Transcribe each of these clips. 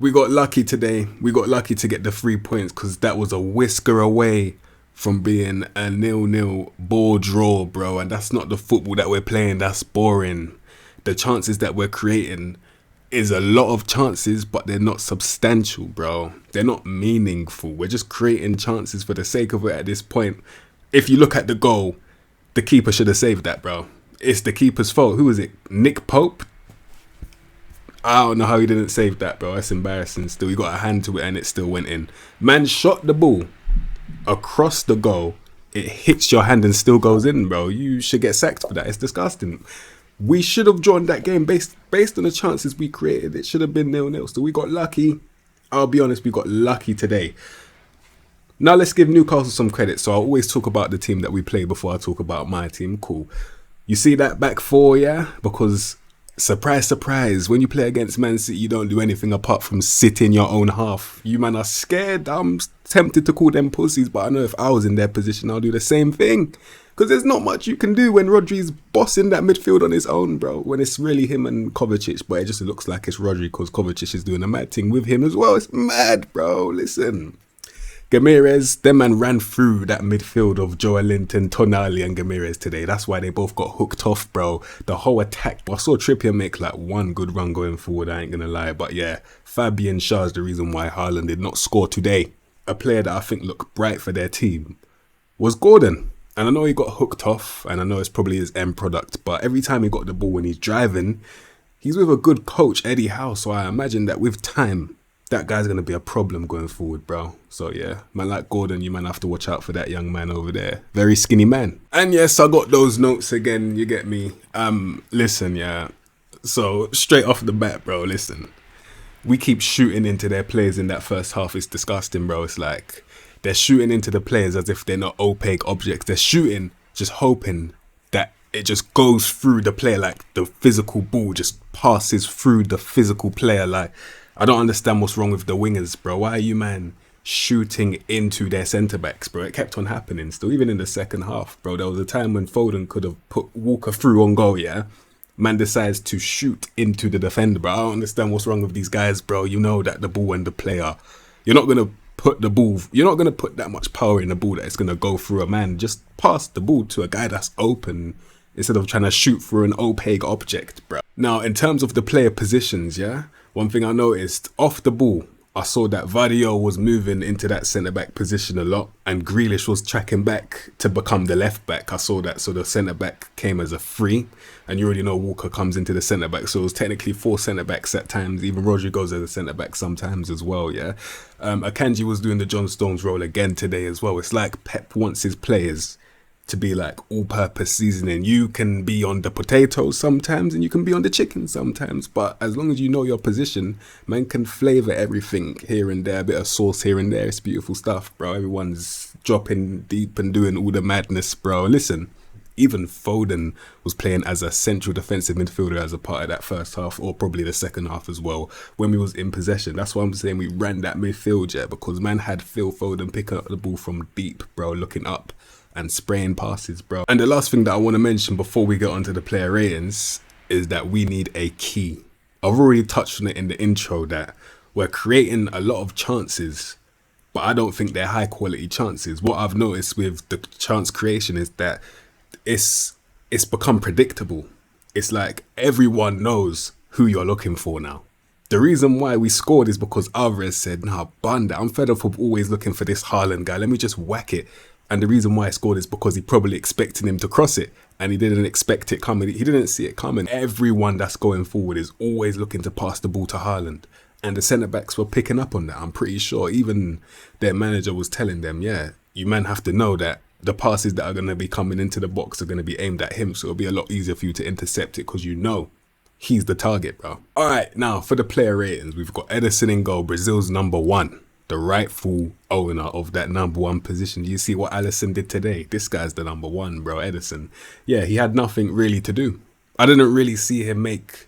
We got lucky today. We got lucky to get the 3 points because that was a whisker away from being a 0-0 ball draw, bro. And that's not the football that we're playing. That's boring. The chances that we're creating is a lot of chances, but they're not substantial, bro. They're not meaningful. We're just creating chances for the sake of it at this point. If you look at the goal, the keeper should have saved that, bro. It's the keeper's fault. Who is it? Nick Pope? I don't know how he didn't save that, bro. That's embarrassing still. He got a hand to it and it still went in. Man shot the ball across the goal. It hits your hand and still goes in, bro. You should get sacked for that. It's disgusting. We should have drawn that game based on the chances we created. It should have been 0-0. So we got lucky. I'll be honest, we got lucky today. Now let's give Newcastle some credit. So I always talk about the team that we play before I talk about my team. Cool. You see that back four, yeah? Because surprise, surprise, when you play against Man City, you don't do anything apart from sit in your own half. You man are scared. I'm tempted to call them pussies, but I know if I was in their position, I'll do the same thing. Because there's not much you can do when Rodri's bossing that midfield on his own, bro. When it's really him and Kovacic, but it just looks like it's Rodri because Kovacic is doing a mad thing with him as well. It's mad, bro. Listen. Gamirez, them man ran through that midfield of Joe Linton, Tonali and Gamirez today. That's why they both got hooked off, bro. The whole attack. I saw Trippier make like one good run going forward, I ain't gonna lie. But yeah, Fabian Schär's the reason why Haaland did not score today. A player that I think looked bright for their team was Gordon. And I know he got hooked off, and I know it's probably his end product, but every time he got the ball when he's driving, he's with a good coach, Eddie Howe, so I imagine that with time, that guy's going to be a problem going forward, bro. So yeah, man like Gordon, you man have to watch out for that young man over there. Very skinny man. And yes, I got those notes again, you get me. Listen, yeah. So straight off the bat, bro, listen. We keep shooting into their players in that first half. It's disgusting, bro. It's like they're shooting into the players as if they're not opaque objects. They're shooting, just hoping that it just goes through the player, like the physical ball just passes through the physical player. Like, I don't understand what's wrong with the wingers, bro. Why are you, man, shooting into their centre-backs, bro? It kept on happening still, even in the second half, bro. There was a time when Foden could have put Walker through on goal, yeah? Man decides to shoot into the defender, bro. I don't understand what's wrong with these guys, bro. You know that the ball and the player, you're not going to put that much power in the ball that it's going to go through a man. Just pass the ball to a guy that's open instead of trying to shoot through an opaque object, bro. Now, in terms of the player positions, yeah, one thing I noticed, off the ball, I saw that Vadio was moving into that centre-back position a lot and Grealish was tracking back to become the left-back. I saw that, so the centre-back came as a free, and you already know Walker comes into the centre-back, so it was technically 4 centre-backs at times. Even Rodri goes as a centre-back sometimes as well, yeah. Akanji was doing the John Stones role again today as well. It's like Pep wants his players to be like all-purpose seasoning. You can be on the potatoes sometimes and you can be on the chicken sometimes, but as long as you know your position, man can flavour everything here and there, a bit of sauce here and there. It's beautiful stuff, bro. Everyone's dropping deep and doing all the madness, bro. Listen, even Foden was playing as a central defensive midfielder as a part of that first half, or probably the second half as well, when we was in possession. That's why I'm saying we ran that midfield, yeah, because man had Phil Foden picking up the ball from deep, bro, looking up and spraying passes, bro. And the last thing that I want to mention before we get onto the player ratings is that we need a key. I've already touched on it in the intro that we're creating a lot of chances, but I don't think they're high quality chances. What I've noticed with the chance creation is that it's become predictable. It's like everyone knows who you're looking for now. The reason why we scored is because Alvarez said, nah, bun that. I'm fed up of always looking for this Haaland guy. Let me just whack it. And the reason why I scored is because he probably expected him to cross it and he didn't expect it coming. He didn't see it coming. Everyone that's going forward is always looking to pass the ball to Haaland. And the centre-backs were picking up on that. I'm pretty sure even their manager was telling them, yeah, you man have to know that the passes that are going to be coming into the box are going to be aimed at him. So it'll be a lot easier for you to intercept it because you know he's the target, bro. All right, now for the player ratings, we've got Ederson in goal, Brazil's #1. The rightful owner of that #1 position. Do you see what Alisson did today? This guy's the #1, bro, Ederson. Yeah, he had nothing really to do. I didn't really see him make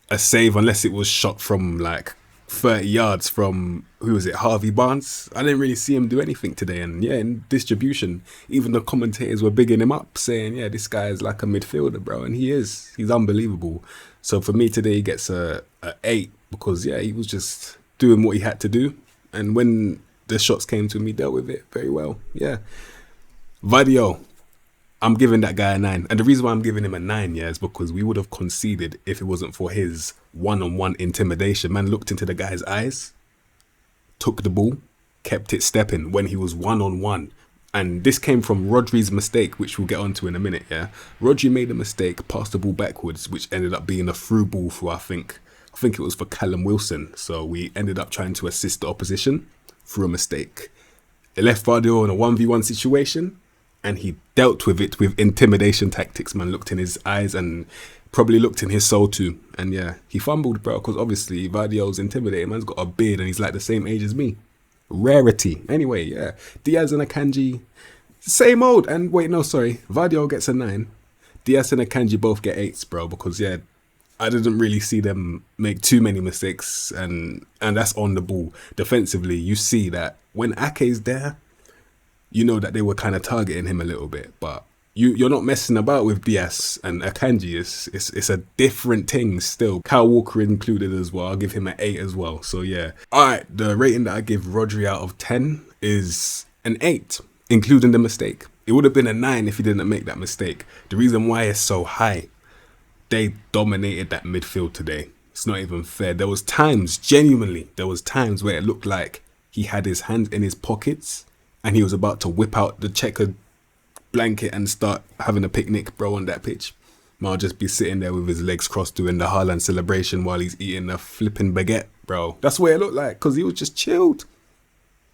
a save unless it was shot from like 30 yards from, who was it, Harvey Barnes? I didn't really see him do anything today. And yeah, in distribution, even the commentators were bigging him up, saying, yeah, this guy is like a midfielder, bro. And he is. He's unbelievable. So for me today, he gets a 8 because, yeah, he was just doing what he had to do. And when the shots came to him, he dealt with it very well. Yeah. Vadio, I'm giving that guy a 9. And the reason why I'm giving him a 9, yeah, is because we would have conceded if it wasn't for his one-on-one intimidation. Man looked into the guy's eyes, took the ball, kept it stepping when he was one-on-one. And this came from Rodri's mistake, which we'll get onto in a minute, yeah? Rodri made a mistake, passed the ball backwards, which ended up being a through ball for, I think it was for Callum Wilson. So we ended up trying to assist the opposition through a mistake. It left Vardio in a 1v1 situation, and he dealt with it with intimidation tactics. Man looked in his eyes and probably looked in his soul too. And yeah, he fumbled, bro, because obviously Vardio's intimidating. Man's got a beard and he's like the same age as me. Rarity. Anyway, yeah. Diaz and Akanji, same old. And wait, no, sorry. Vardio gets a 9. Diaz and Akanji both get 8s, bro, because yeah, I didn't really see them make too many mistakes, and that's on the ball. Defensively, you see that when Ake's there, you know that they were kind of targeting him a little bit, but you're not messing about with Diaz and Akanji. It's a different thing still. Kyle Walker included as well. I'll give him an 8 as well. So yeah. Alright, the rating that I give Rodri out of 10 is an 8, including the mistake. It would have been a 9 if he didn't make that mistake. The reason why it's so high, they dominated that midfield today. It's not even fair. There was times, genuinely, where it looked like he had his hands in his pockets and he was about to whip out the checkered blanket and start having a picnic, bro, on that pitch. I'll just be sitting there with his legs crossed doing the Haaland celebration while he's eating a flipping baguette, bro. That's what it looked like, because he was just chilled.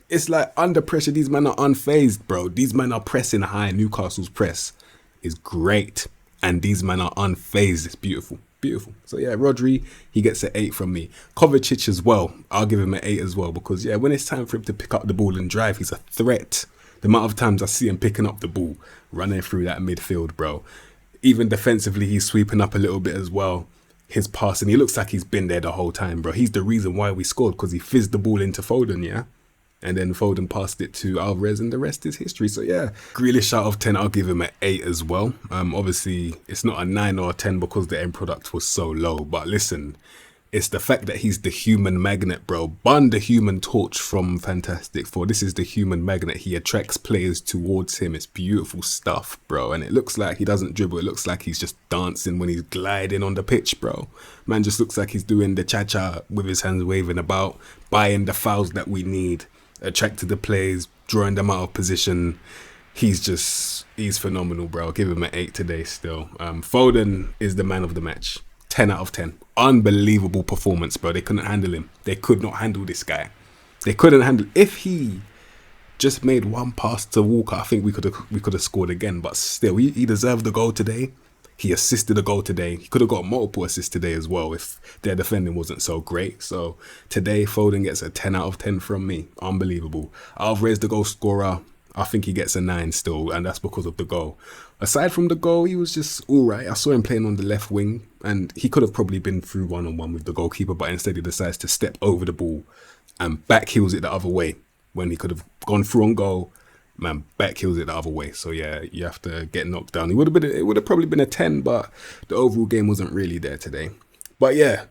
It's like under pressure, these men are unfazed, bro. These men are pressing high. Newcastle's press is great. And these men are unfazed. It's beautiful. Beautiful. So yeah, Rodri, he gets an 8 from me. Kovacic as well. I'll give him an 8 as well, because yeah, when it's time for him to pick up the ball and drive, he's a threat. The amount of times I see him picking up the ball, running through that midfield, bro. Even defensively, he's sweeping up a little bit as well. His passing, he looks like he's been there the whole time, bro. He's the reason why we scored, because he fizzed the ball into Foden, yeah? And then Foden passed it to Alvarez, and the rest is history. So yeah, Grealish out of 10, I'll give him an 8 as well. Obviously, it's not a 9 or a 10 because the end product was so low. But listen, it's the fact that he's the human magnet, bro. Bun the human torch from Fantastic Four. This is the human magnet. He attracts players towards him. It's beautiful stuff, bro. And it looks like he doesn't dribble. It looks like he's just dancing when he's gliding on the pitch, bro. Man just looks like he's doing the cha-cha with his hands waving about, buying the fouls that we need, attracted the players, drawing them out of position. He's phenomenal, bro. I'll give him an 8 today still. Foden is the man of the match. 10 out of 10. Unbelievable performance, bro. They couldn't handle him. They could not handle this guy. They couldn't handle. If he just made one pass to Walker, I think we could have scored again. But still, he deserved the goal today. He assisted the goal today. He could have got multiple assists today as well if their defending wasn't so great. So today, Foden gets a 10 out of 10 from me. Unbelievable. Alvarez, the goal scorer, I think he gets a 9 still, and that's because of the goal. Aside from the goal, he was just all right. I saw him playing on the left wing, and he could have probably been through one-on-one with the goalkeeper, but instead he decides to step over the ball and back heels it the other way when he could have gone through on goal. Man, back heels it the other way. So yeah, you have to get knocked down. It would have probably been a 10, but the overall game wasn't really there today. But yeah,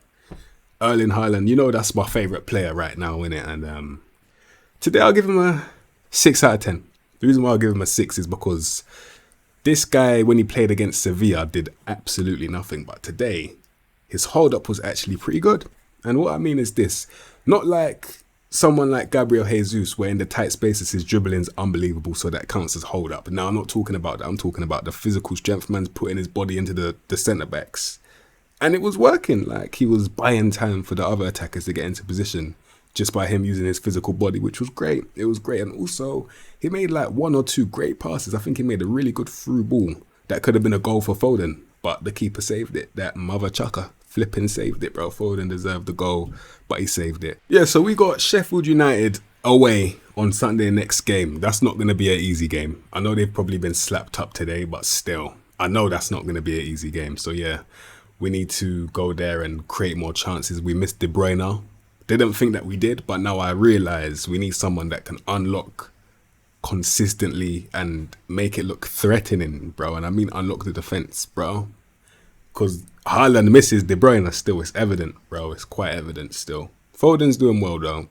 Erling Haaland, you know that's my favourite player right now, innit? And today I'll give him a 6 out of 10. The reason why I'll give him a 6 is because this guy, when he played against Sevilla, did absolutely nothing. But today, his hold-up was actually pretty good. And what I mean is this. Not like someone like Gabriel Jesus, where in the tight spaces his dribbling's unbelievable, so that counts as hold-up. Now, I'm not talking about that. I'm talking about the physical strength man's putting his body into the centre-backs. And it was working. Like, he was buying time for the other attackers to get into position just by him using his physical body, which was great. It was great. And also, he made like 1 or 2 great passes. I think he made a really good through ball that could have been a goal for Foden, but the keeper saved it. That mother chucker flipping saved it, bro. Foden deserved the goal, but he saved it. Yeah, so we got Sheffield United away on Sunday next game. That's not going to be an easy game. I know they've probably been slapped up today, but still, I know that's not going to be an easy game. So yeah, we need to go there and create more chances. We missed De Bruyne. Didn't think that we did, but now I realise we need someone that can unlock consistently and make it look threatening, bro. And I mean unlock the defence, bro. Because Haaland misses De Bruyne still. It's evident, bro. It's quite evident still. Foden's doing well though.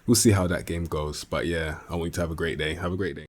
We'll see how that game goes. But yeah, I want you to have a great day. Have a great day.